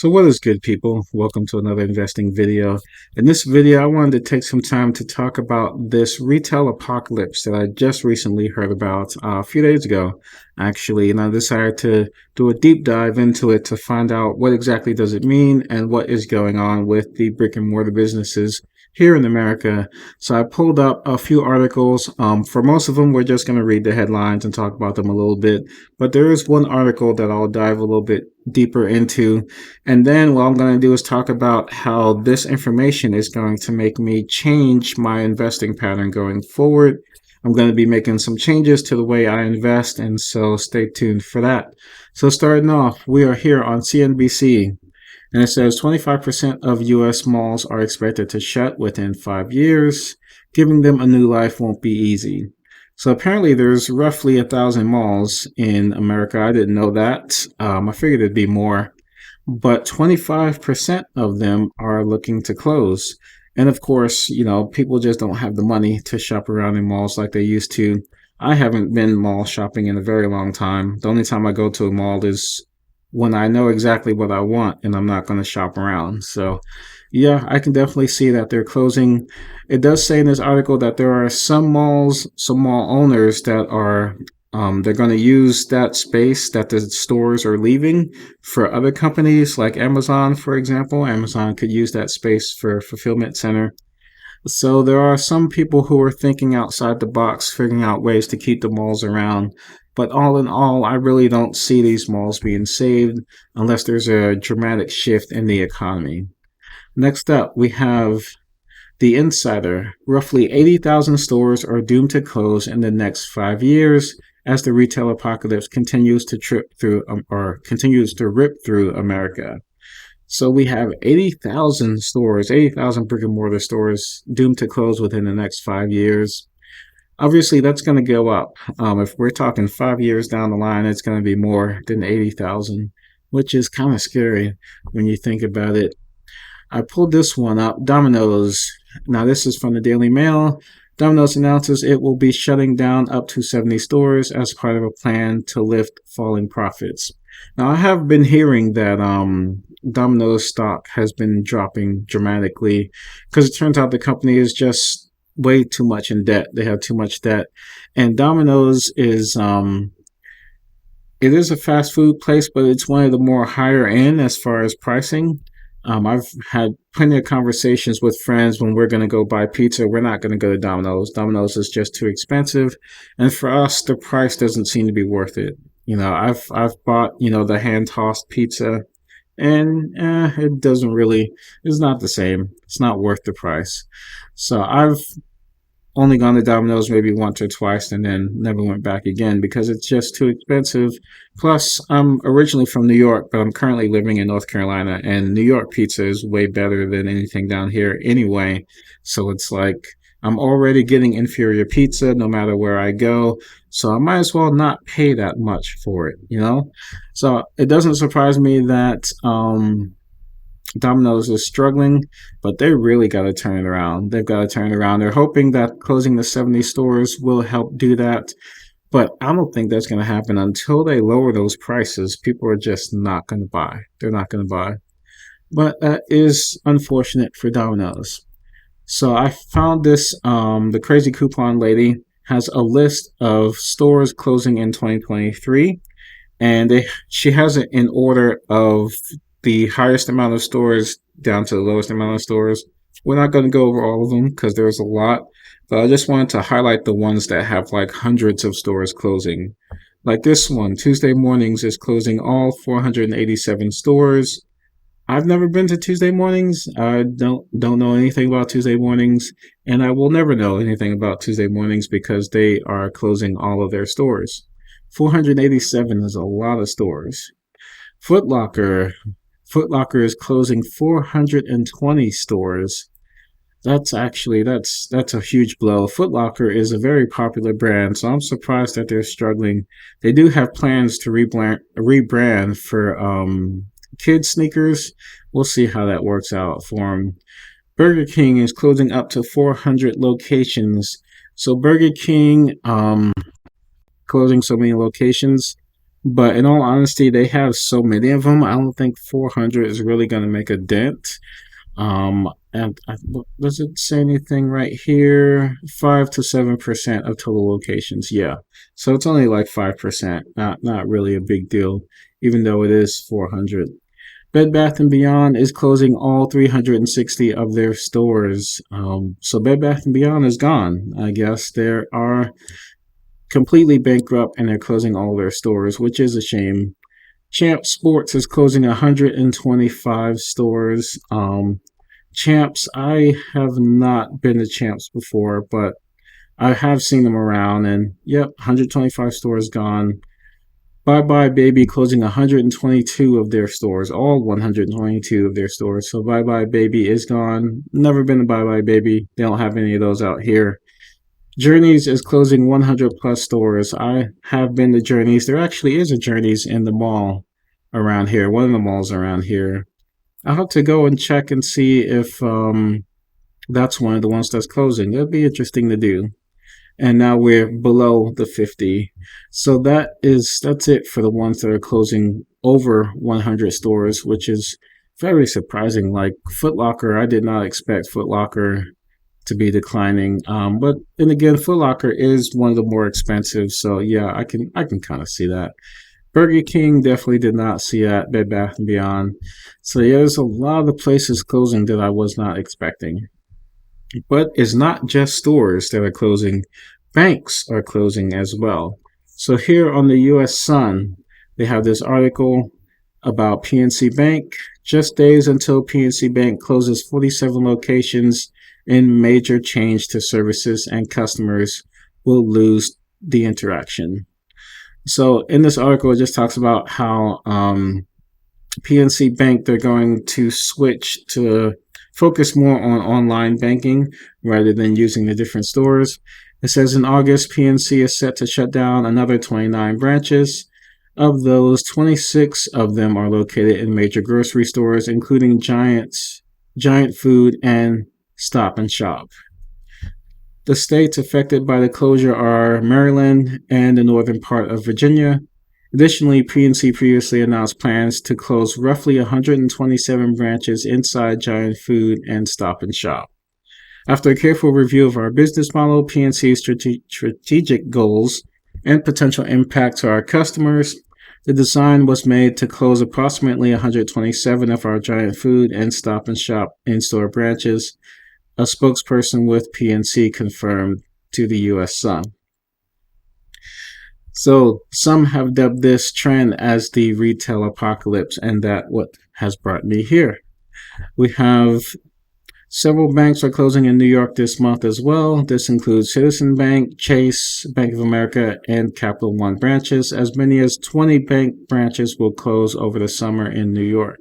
So what is good, people? Welcome to another investing video. In this video, I wanted to take some time to talk about this retail apocalypse that I just recently heard about a few days ago, actually, and I decided to do a deep dive into it to find out what exactly does it mean and what is going on with the brick and mortar businesses here in America. So I pulled up a few articles. For most of them, we're just going to read the headlines and talk about them a little bit. But there is one article that I'll dive a little bit deeper into. And then what I'm going to do is talk about how this information is going to make me change my investing pattern going forward. I'm going to be making some changes to the way I invest, and so stay tuned for that. So starting off, we are here on CNBC. And it says 25% of U.S. malls are expected to shut within 5 years. Giving them a new life won't be easy. So apparently there's roughly 1,000 malls in America. I didn't know that. I figured it'd be more. But 25% of them are looking to close. And of course, people just don't have the money to shop around in malls like they used to. I haven't been mall shopping in a very long time. The only time I go to a mall is when I know exactly what I want and I'm not going to shop around. So, yeah, I can definitely see that they're closing. It does say in this article that there are some malls, some mall owners that are they're going to use that space that the stores are leaving for other companies like Amazon, for example. Amazon could use that space for a fulfillment center. So there are some people who are thinking outside the box, figuring out ways to keep the malls around. But all in all, I really don't see these malls being saved unless there's a dramatic shift in the economy. Next up, we have The Insider. Roughly 80,000 stores are doomed to close in the next 5 years as the retail apocalypse continues to rip through America. So we have 80,000 stores, 80,000 brick and mortar stores doomed to close within the next 5 years. Obviously, that's going to go up. If we're talking 5 years down the line, it's going to be more than 80,000, which is kind of scary when you think about it. I pulled this one up. Domino's. Now, this is from the Daily Mail. Domino's announces it will be shutting down up to 70 stores as part of a plan to lift falling profits. Now, I have been hearing that Domino's stock has been dropping dramatically because it turns out the company is just way too much in debt. They have too much debt. And Domino's it is a fast food place, but it's one of the more higher end as far as pricing. I've had plenty of conversations with friends when we're going to go buy pizza. We're not going to go to Domino's. Domino's is just too expensive. And for us, the price doesn't seem to be worth it. I've bought, the hand tossed pizza and it doesn't really, it's not the same. It's not worth the price. So I've only gone to Domino's maybe once or twice and then never went back again because it's just too expensive. Plus, I'm originally from New York, but I'm currently living in North Carolina, and New York pizza is way better than anything down here anyway. So it's like I'm already getting inferior pizza no matter where I go. So I might as well not pay that much for it. So it doesn't surprise me that Domino's is struggling, but they really got to turn it around. They've got to turn it around. They're hoping that closing the 70 stores will help do that. But I don't think that's going to happen until they lower those prices. People are just not going to buy. They're not going to buy. But that is unfortunate for Domino's. So I found this, the crazy coupon lady has a list of stores closing in 2023. And she has it in order of the highest amount of stores down to the lowest amount of stores. We're not going to go over all of them because there's a lot, but I just wanted to highlight the ones that have like hundreds of stores closing. Like this one, Tuesday Mornings is closing all 487 stores. I've never been to Tuesday Mornings. I don't know anything about Tuesday Mornings, and I will never know anything about Tuesday Mornings because they are closing all of their stores. 487 is a lot of stores. Foot Locker is closing 420 stores. That's a huge blow. Foot Locker is a very popular brand, so I'm surprised that they're struggling. They do have plans to rebrand for kids sneakers. We'll see how that works out for them. Burger King is closing up to 400 locations. So Burger King closing so many locations. But in all honesty, they have so many of them. I don't think 400 is really going to make a dent. And does it say anything right here? 5 to 7% of total locations. Yeah. So it's only like 5%. Not really a big deal, even though it is 400. Bed Bath and Beyond is closing all 360 of their stores. So Bed Bath and Beyond is gone. I guess they are completely bankrupt and they're closing all their stores, which is a shame. Champ Sports is closing 125 stores. Champs, I have not been to Champs before, but I have seen them around, and yep, 125 stores gone. Bye Bye Baby closing 122 of their stores, all 122 of their stores. So Bye Bye Baby is gone. Never been to Bye Bye Baby. They don't have any of those out here. Journeys is closing 100 plus stores. I have been to Journeys. There actually is a Journeys in the mall around here, one of the malls around here. I'll have to go and check and see if that's one of the ones that's closing. That'd be interesting to do. And now we're below the 50. So that's it for the ones that are closing over 100 stores, which is very surprising. Like Foot Locker, I did not expect Foot Locker to be declining. But then again, Foot Locker is one of the more expensive, so yeah, I can kind of see that. Burger King definitely did not see that. Bed Bath and Beyond. So yeah, there's a lot of the places closing that I was not expecting. But it's not just stores that are closing, banks are closing as well. So here on the US Sun, they have this article about PNC Bank. Just days until PNC Bank closes 47 locations in major change to services and customers will lose the interaction. So in this article, it just talks about how PNC Bank, they're going to switch to focus more on online banking rather than using the different stores. It says in August, PNC is set to shut down another 29 branches. Of those, 26 of them are located in major grocery stores, including Giant Food, and Stop and Shop. The states affected by the closure are Maryland and the northern part of Virginia. Additionally, PNC previously announced plans to close roughly 127 branches inside Giant Food and Stop and Shop. After a careful review of our business model, PNC's strategic goals, and potential impact to our customers, the design was made to close approximately 127 of our Giant Food and Stop and Shop in-store branches, a spokesperson with PNC confirmed to the US Sun. So some have dubbed this trend as the retail apocalypse, and that what has brought me here. We have several banks are closing in New York this month as well. This includes Citizen Bank, Chase, Bank of America, and Capital One branches. As many as 20 bank branches will close over the summer in New York.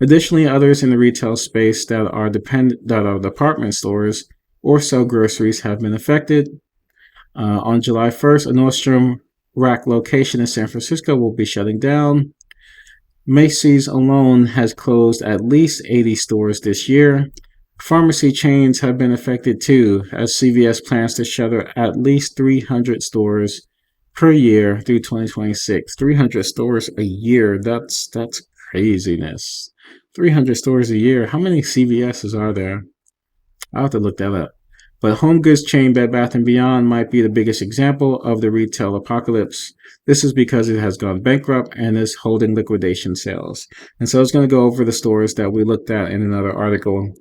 Additionally, others in the retail space that are department stores or sell groceries have been affected. On July 1st, a Nordstrom Rack location in San Francisco will be shutting down. Macy's alone has closed at least 80 stores this year. Pharmacy chains have been affected too, as CVS plans to shutter at least 300 stores per year through 2026. 300 stores a year, that's craziness. 300 stores a year. How many CVS's are there? I'll have to look that up. But home goods chain Bed Bath & Beyond might be the biggest example of the retail apocalypse. This is because it has gone bankrupt and is holding liquidation sales. And so it's going to go over the stores that we looked at in another article.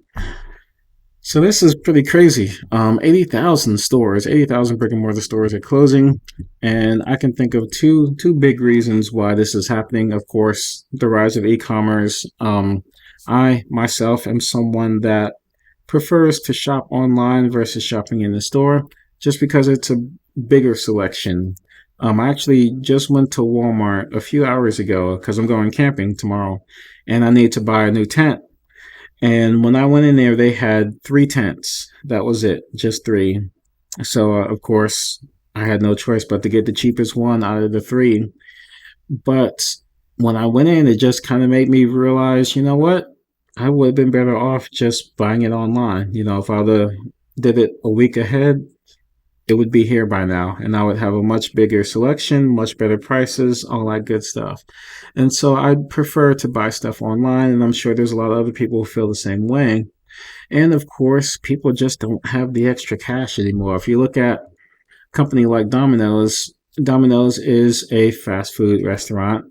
So this is pretty crazy. 80,000 stores, 80,000 brick and mortar stores are closing. And I can think of two big reasons why this is happening. Of course, the rise of e-commerce. I myself am someone that prefers to shop online versus shopping in the store just because it's a bigger selection. I actually just went to Walmart a few hours ago because I'm going camping tomorrow and I need to buy a new tent. And when I went in there, they had 3 tents. That was it, just 3. So, of course, I had no choice but to get the cheapest one out of the 3. But when I went in, it just kind of made me realize, you know what? I would have been better off just buying it online. You know, if I would have did it a week ahead, it would be here by now, and I would have a much bigger selection, much better prices, all that good stuff. And so I prefer to buy stuff online, and I'm sure there's a lot of other people who feel the same way. And of course, people just don't have the extra cash anymore. If you look at a company like Domino's, Domino's is a fast food restaurant,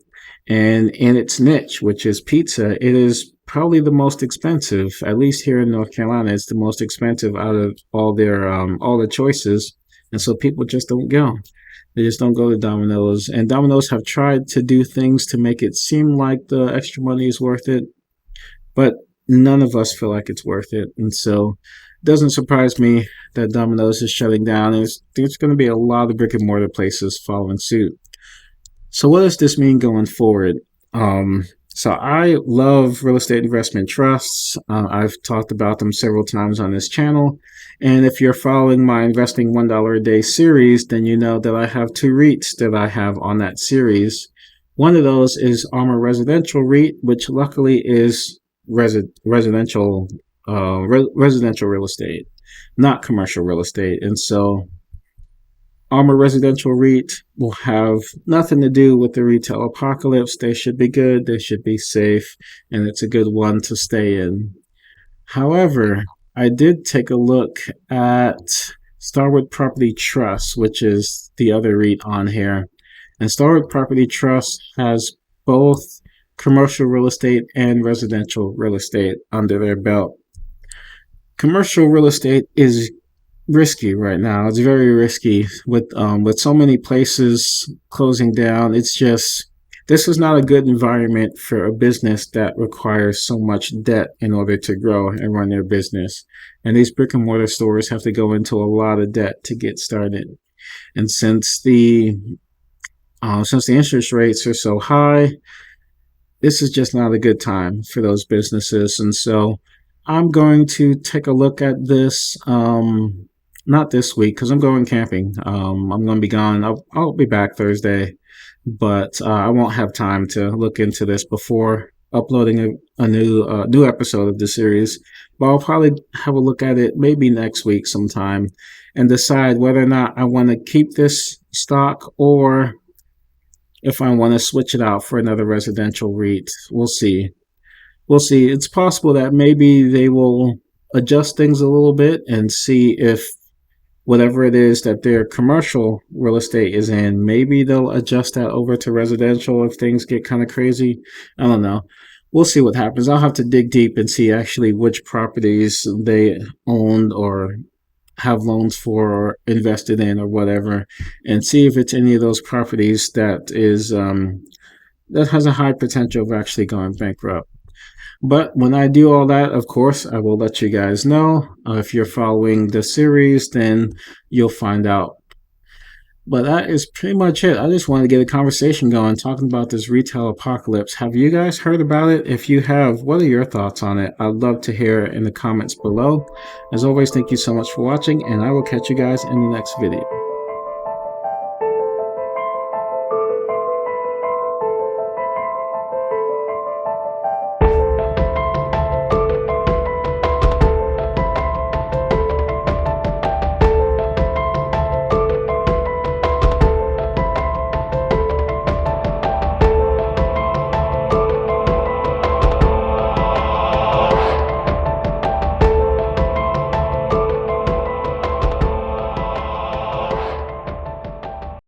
and in its niche, which is pizza, it is probably the most expensive. At least here in North Carolina, it's the most expensive out of all the choices, and so people just don't go. They just don't go to Domino's, and Domino's have tried to do things to make it seem like the extra money is worth it, but none of us feel like it's worth it. And so it doesn't surprise me that Domino's is shutting down. There's going to be a lot of brick and mortar places following suit. So what does this mean going forward? So I love real estate investment trusts. I've talked about them several times on this channel. And if you're following my Investing $1 a Day series, then you know that I have two REITs that I have on that series. One of those is Armor Residential REIT, which luckily is residential residential real estate, not commercial real estate. And so Armor Residential REIT will have nothing to do with the retail apocalypse. They should be good, they should be safe, and it's a good one to stay in. However, I did take a look at Starwood Property Trust, which is the other REIT on here. And Starwood Property Trust has both commercial real estate and residential real estate under their belt. Commercial real estate is risky right now. It's very risky with so many places closing down. It's just this is not a good environment for a business that requires so much debt in order to grow and run their business. And these brick and mortar stores have to go into a lot of debt to get started. And since the interest rates are so high, this is just not a good time for those businesses. And so I'm going to take a look at this. Not this week because I'm going camping. I'm going to be gone. I'll be back Thursday, but I won't have time to look into this before uploading a new episode of the series. But I'll probably have a look at it maybe next week sometime and decide whether or not I want to keep this stock or if I want to switch it out for another residential REIT. We'll see. We'll see. It's possible that maybe they will adjust things a little bit and see if whatever it is that their commercial real estate is in, maybe they'll adjust that over to residential if things get kind of crazy. I don't know. We'll see what happens. I'll have to dig deep and see actually which properties they owned or have loans for or invested in or whatever, and see if it's any of those properties that is that has a high potential of actually going bankrupt. But when I do all that, of course, I will let you guys know. If you're following the series, then you'll find out. But that is pretty much it. I just wanted to get a conversation going talking about this retail apocalypse. Have you guys heard about it? If you have, what are your thoughts on it? I'd love to hear in the comments below. As always, thank you so much for watching, and I will catch you guys in the next video.